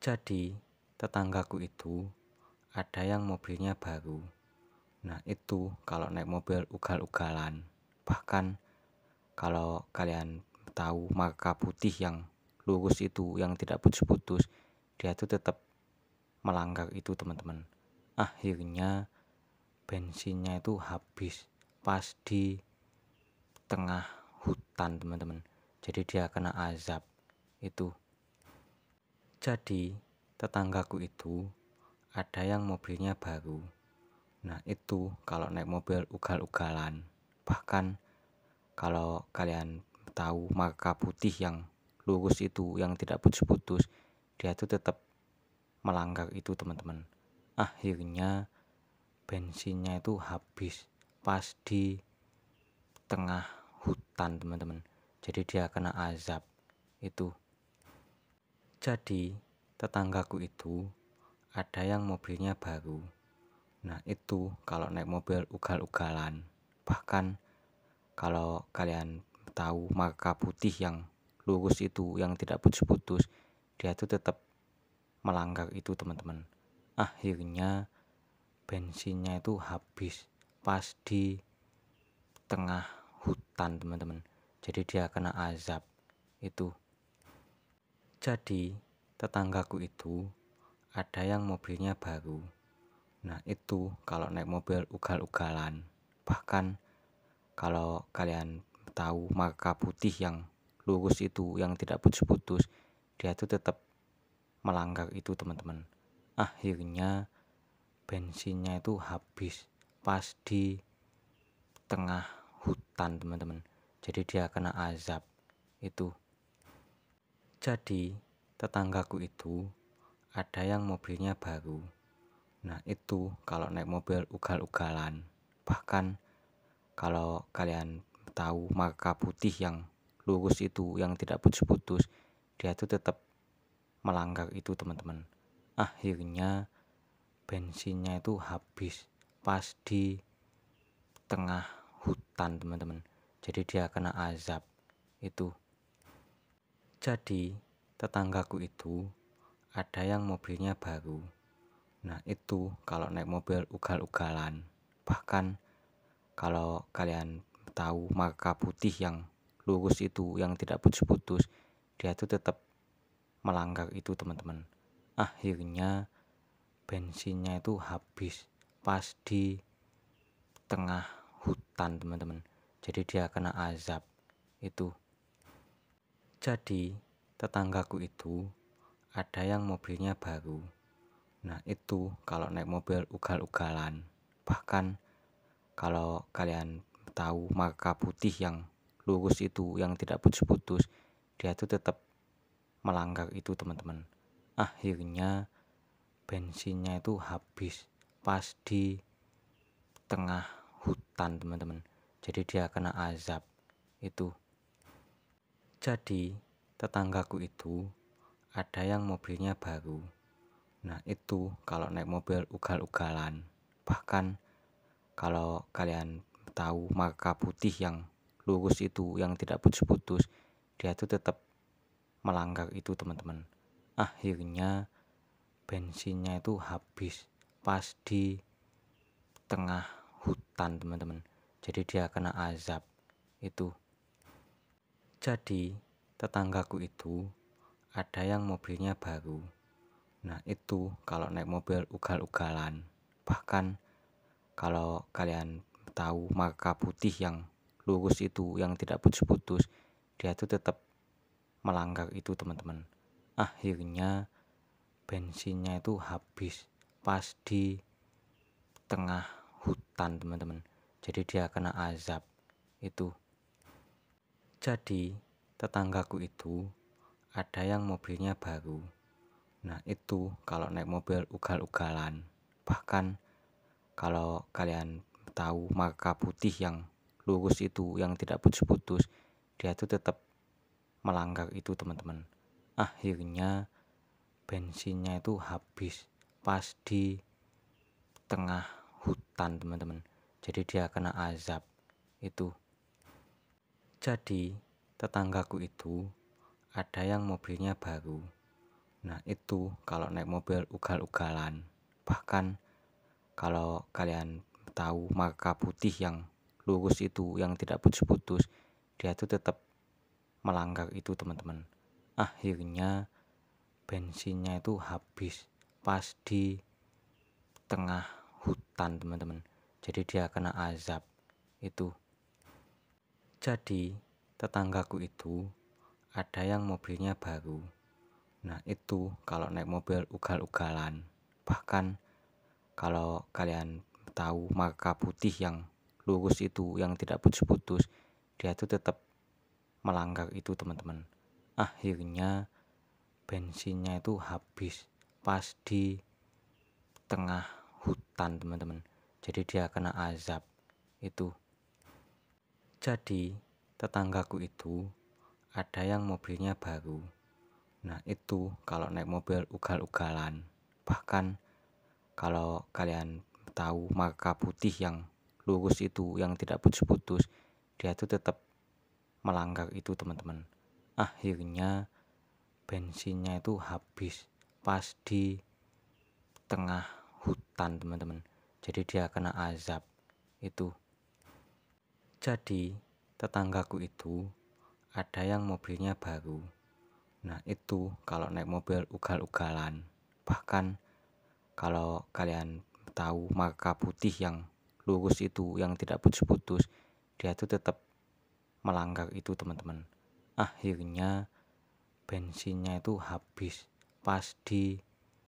Jadi, tetanggaku itu ada yang mobilnya baru. Nah, itu kalau naik mobil ugal-ugalan. Bahkan kalau kalian tahu marka putih yang lurus itu, yang tidak putus-putus, dia tuh tetap melanggar itu, teman-teman. Akhirnya bensinnya itu habis pas di tengah hutan, teman-teman. Jadi dia kena azab itu. Jadi tetanggaku itu ada yang mobilnya baru. Nah, itu kalau naik mobil ugal-ugalan. Bahkan kalau kalian tahu marka putih yang lurus itu, yang tidak putus-putus, dia tuh tetap melanggar itu, teman-teman. Akhirnya bensinnya itu habis pas di tengah hutan, teman-teman. Jadi dia kena azab itu. Jadi tetanggaku itu ada yang mobilnya baru. Nah, itu kalau naik mobil ugal-ugalan. Bahkan kalau kalian tahu marka putih yang lurus itu, yang tidak putus-putus, dia tuh tetap melanggar itu, teman-teman. Akhirnya bensinnya itu habis pas di tengah hutan, teman-teman. Jadi dia kena azab itu. Jadi tetanggaku itu ada yang mobilnya baru. Nah, itu kalau naik mobil ugal-ugalan. Bahkan kalau kalian tahu marka putih yang lurus itu, yang tidak putus-putus, dia tuh tetap melanggar itu, teman-teman. Akhirnya bensinnya itu habis pas di tengah hutan, teman-teman. Jadi dia kena azab itu. Jadi tetanggaku itu ada yang mobilnya baru. Nah, itu kalau naik mobil ugal-ugalan. Bahkan kalau kalian tahu marka putih yang lurus itu, yang tidak putus-putus, dia tuh tetap melanggar itu, teman-teman. Akhirnya bensinnya itu habis pas di tengah hutan, teman-teman. Jadi dia kena azab itu. Jadi tetanggaku itu ada yang mobilnya baru. Nah, itu kalau naik mobil ugal-ugalan. Bahkan kalau kalian tahu marka putih yang lurus itu, yang tidak putus-putus, dia tuh tetap melanggar itu, teman-teman. Akhirnya bensinnya itu habis pas di tengah hutan, teman-teman. Jadi dia kena azab itu. Jadi tetanggaku itu ada yang mobilnya baru. Nah, itu kalau naik mobil ugal-ugalan. Bahkan kalau kalian tahu marka putih yang lurus itu, yang tidak putus-putus, dia tuh tetap melanggar itu, teman-teman. Akhirnya bensinnya itu habis pas di tengah hutan, teman-teman. Jadi dia kena azab itu. Jadi tetanggaku itu ada yang mobilnya baru. Nah, itu kalau naik mobil ugal-ugalan. Bahkan kalau kalian tahu marka putih yang lurus itu, yang tidak putus-putus, dia tuh tetap melanggar itu, teman-teman. Akhirnya bensinnya itu habis pas di tengah hutan, teman-teman. Jadi dia kena azab itu. Jadi tetanggaku itu ada yang mobilnya baru. Nah, itu kalau naik mobil ugal-ugalan. Bahkan kalau kalian tahu marka putih yang lurus itu, yang tidak putus-putus, dia tuh tetap melanggar itu, teman-teman. Akhirnya bensinnya itu habis pas di tengah hutan, teman-teman. Jadi dia kena azab itu. Jadi tetanggaku itu ada yang mobilnya baru. Nah, itu kalau naik mobil ugal-ugalan. Bahkan kalau kalian tahu marka putih yang lurus itu, yang tidak putus-putus, dia tuh tetap melanggar itu, teman-teman. Akhirnya bensinnya itu habis pas di tengah hutan, teman-teman. Jadi dia kena azab itu. Jadi tetanggaku itu ada yang mobilnya baru. Nah itu kalau naik mobil ugal-ugalan. Bahkan kalau kalian tahu marka putih yang lurus itu, yang tidak putus-putus, dia tuh tetap melanggar itu teman-teman. Akhirnya bensinnya itu habis pas di tengah hutan teman-teman. Jadi dia kena azab itu. Jadi tetanggaku itu ada yang mobilnya baru. Nah itu kalau naik mobil ugal-ugalan. Bahkan kalau kalian tahu marka putih yang lurus itu, yang tidak putus-putus, dia tuh tetap melanggar itu teman-teman. Akhirnya bensinnya itu habis pas di tengah hutan teman-teman. Jadi dia kena azab itu. Jadi tetanggaku itu ada yang mobilnya baru. Nah itu kalau naik mobil ugal-ugalan. Bahkan kalau kalian tahu marka putih yang lurus itu, yang tidak putus-putus, dia tuh tetap melanggar itu teman-teman. Akhirnya bensinnya itu habis pas di tengah hutan teman-teman. Jadi dia kena azab itu. Jadi tetanggaku itu ada yang mobilnya baru. Nah itu kalau naik mobil ugal-ugalan. Bahkan kalau kalian tahu marka putih yang lurus itu, yang tidak putus-putus, dia tuh tetap melanggar itu teman-teman. Akhirnya bensinnya itu habis pas di